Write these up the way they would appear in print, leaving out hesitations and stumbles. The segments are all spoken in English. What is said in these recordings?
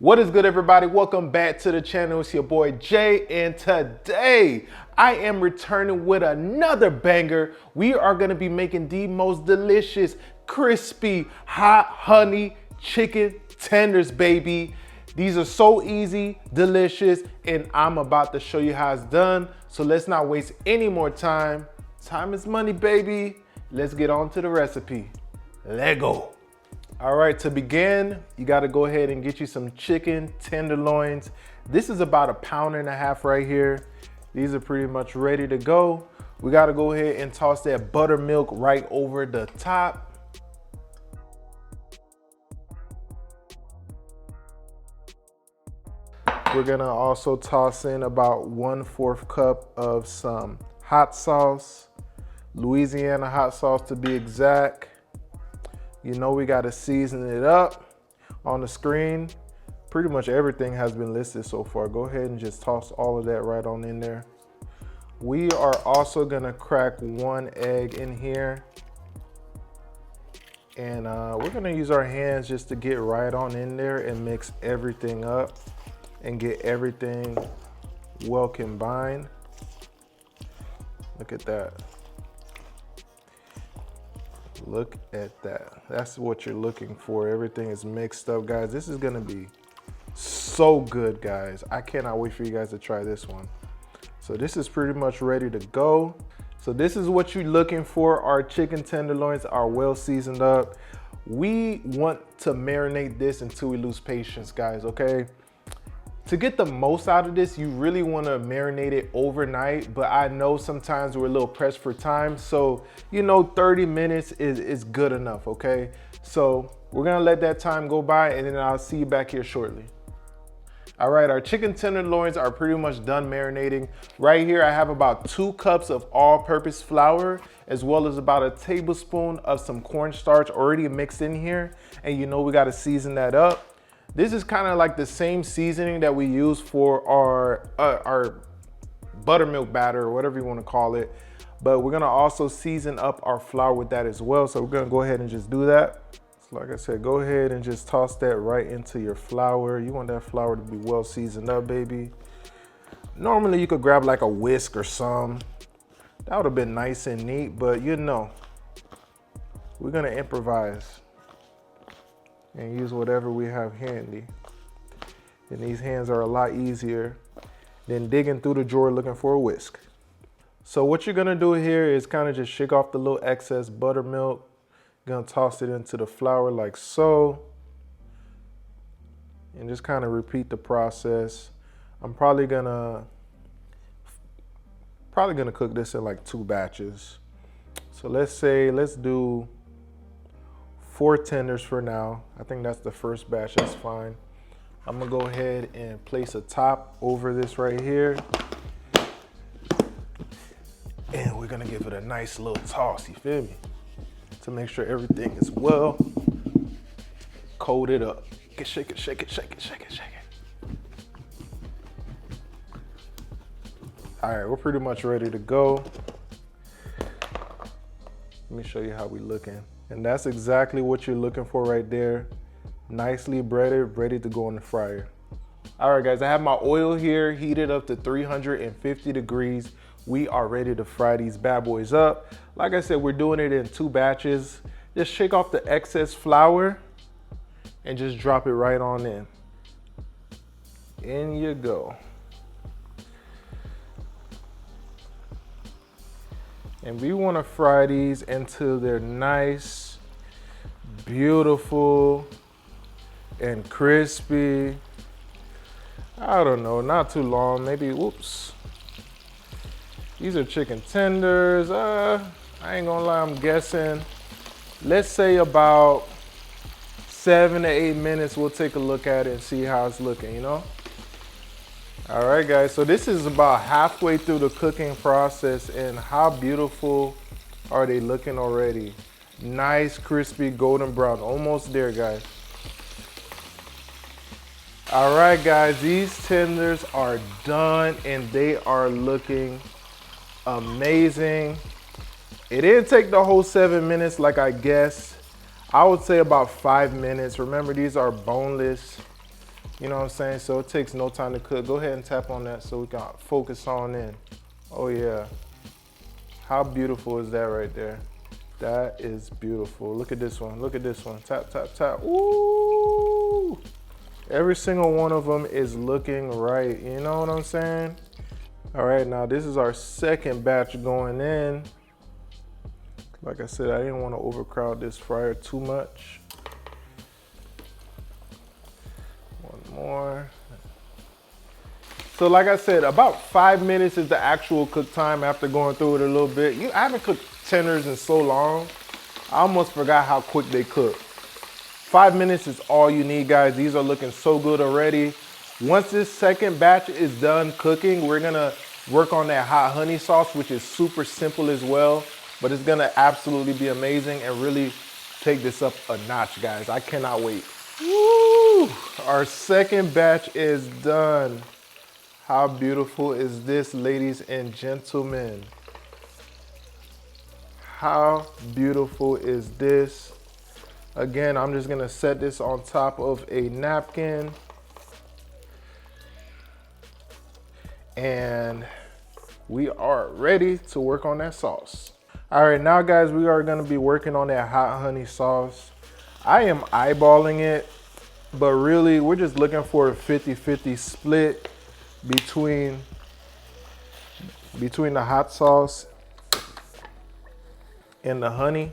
What is good, everybody? Welcome back to the channel. It's your boy Jay, and today I am returning with another banger. We are gonna be making the most delicious, crispy, hot honey chicken tenders, baby. These are so easy, delicious, and I'm about to show you how it's done. So let's not waste any more time. Time is money, baby. Let's get on to the recipe. Let go. All right, to begin, you gotta go ahead and get you some chicken tenderloins. This is about 1.5 pounds right here. These are pretty much ready to go. We gotta go ahead and toss that buttermilk right over the top. We're gonna also toss in about 1/4 cup of some hot sauce, Louisiana hot sauce to be exact. You know we gotta season it up. On the screen, pretty much everything has been listed so far. Go ahead and just toss all of that right on in there. We are also gonna crack 1 egg in here. And we're gonna use our hands just to get right on in there and mix everything up and get everything well combined. Look at that. Look at that. That's what you're looking for. Everything is mixed up, guys. This is gonna be so good, guys. I cannot wait for you guys to try this one. So this is pretty much ready to go. So this is what you're looking for. Our chicken tenderloins are well seasoned up. We want to marinate this until we lose patience, guys, okay? To get the most out of this, you really want to marinate it overnight, but I know sometimes we're a little pressed for time. So, you know, 30 minutes is good enough, okay? So we're gonna let that time go by and then I'll see you back here shortly. All right, our chicken tenderloins are pretty much done marinating. Right here, I have about 2 cups of all-purpose flour, as well as about 1 tablespoon of some cornstarch already mixed in here. And you know we gotta season that up. This is kind of like the same seasoning that we use for our buttermilk batter or whatever you want to call it. But we're going to also season up our flour with that as well. So we're going to go ahead and just do that. So like I said, go ahead and just toss that right into your flour. You want that flour to be well seasoned up, baby. Normally you could grab like a whisk or some. That would have been nice and neat, but you know, we're going to improvise and use whatever we have handy. And these hands are a lot easier than digging through the drawer looking for a whisk. So what you're gonna do here is kind of just shake off the little excess buttermilk. You're gonna toss it into the flour like so. And just kind of repeat the process. I'm probably gonna cook this in like 2 batches. So let's do 4 tenders for now. I think that's the first batch, that's fine. I'm gonna go ahead and place a top over this right here. And we're gonna give it a nice little toss, you feel me? To make sure everything is well coated up. Shake it, shake it, shake it, shake it, shake it. All right, we're pretty much ready to go. Let me show you how we looking. And that's exactly what you're looking for right there. Nicely breaded, ready to go in the fryer. All right, guys, I have my oil here heated up to 350 degrees. We are ready to fry these bad boys up. Like I said, we're doing it in 2 batches. Just shake off the excess flour and just drop it right on in. In you go. And we want to fry these until they're nice, beautiful, and crispy. I don't know, not too long, maybe, whoops. These are chicken tenders. I ain't gonna lie, I'm guessing. Let's say about 7 to 8 minutes, we'll take a look at it and see how it's looking, you know? All right, guys, so this is about halfway through the cooking process, and how beautiful are they looking already? Nice, crispy, golden brown, almost there, guys. All right, guys, these tenders are done, and they are looking amazing. It didn't take the whole 7 minutes like I guessed. I would say about 5 minutes. Remember, these are boneless. You know what I'm saying? So it takes no time to cook. Go ahead and tap on that so we can focus on in. Oh yeah. How beautiful is that right there? That is beautiful. Look at this one. Look at this one. Tap, tap, tap. Ooh. Every single one of them is looking right. You know what I'm saying? All right, now this is our second batch going in. Like I said, I didn't want to overcrowd this fryer too much. One more. So like I said, about 5 minutes is the actual cook time after going through it a little bit. I haven't cooked tenders in so long. I almost forgot how quick they cook. 5 minutes is all you need, guys. These are looking so good already. Once this second batch is done cooking, we're gonna work on that hot honey sauce, which is super simple as well, but it's gonna absolutely be amazing and really take this up a notch, guys. I cannot wait. Woo! Our second batch is done. How beautiful is this, ladies and gentlemen? How beautiful is this? Again, I'm just gonna set this on top of a napkin. And we are ready to work on that sauce. All right, now guys, we are gonna be working on that hot honey sauce. I am eyeballing it, but really we're just looking for a 50-50 split between the hot sauce and the honey.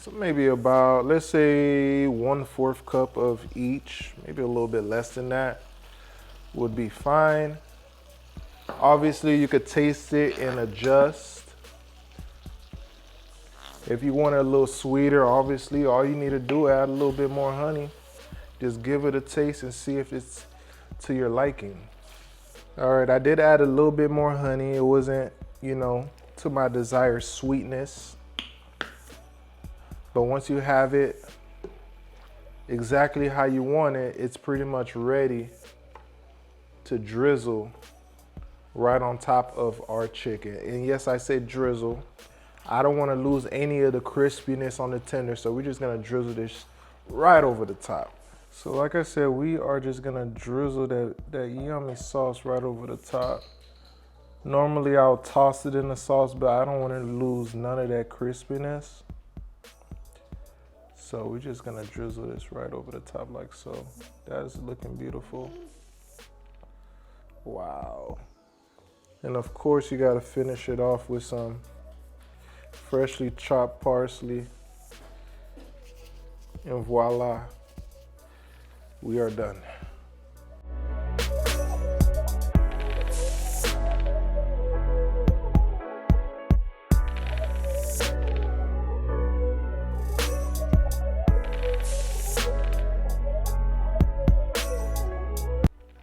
So maybe about, let's say 1/4 cup of each, maybe a little bit less than that would be fine. Obviously you could taste it and adjust. If you want it a little sweeter, obviously all you need to do is add a little bit more honey. Just give it a taste and see if it's to your liking. All right, I did add a little bit more honey. It wasn't, you know, to my desired sweetness. But once you have it exactly how you want it, it's pretty much ready to drizzle right on top of our chicken. And yes, I said drizzle. I don't want to lose any of the crispiness on the tender, so we're just gonna drizzle this right over the top. So like I said, we are just gonna drizzle that yummy sauce right over the top. Normally I'll toss it in the sauce, but I don't want to lose none of that crispiness. So we're just gonna drizzle this right over the top like so. That is looking beautiful. Wow. And of course you gotta finish it off with some freshly chopped parsley. And voila, we are done.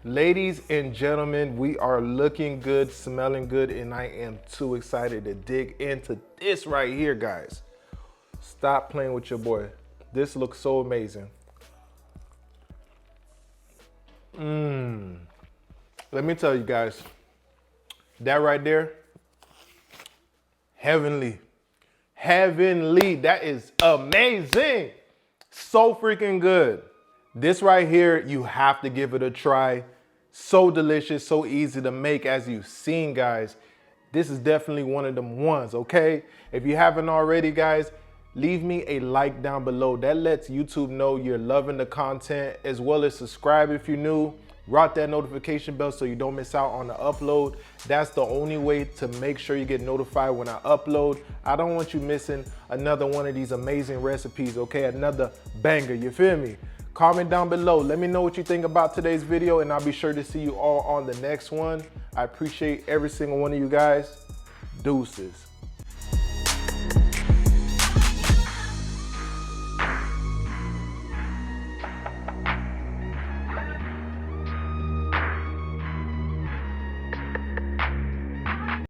Ladies and gentlemen, we are looking good, smelling good, and I am too excited to dig into this right here, guys. Stop playing with your boy. This looks so amazing. Let me tell you guys, that right there, heavenly. Heavenly, that is amazing. So freaking good. This right here, you have to give it a try. So delicious, so easy to make, as you've seen, guys. This is definitely one of them ones, okay? If you haven't already, guys, leave me a like down below. That lets YouTube know you're loving the content, as well as subscribe if you're new. Rock that notification bell so you don't miss out on the upload. That's the only way to make sure you get notified when I upload. I don't want you missing another one of these amazing recipes, okay? Another banger, you feel me? Comment down below. Let me know what you think about today's video, and I'll be sure to see you all on the next one. I appreciate every single one of you guys. Deuces.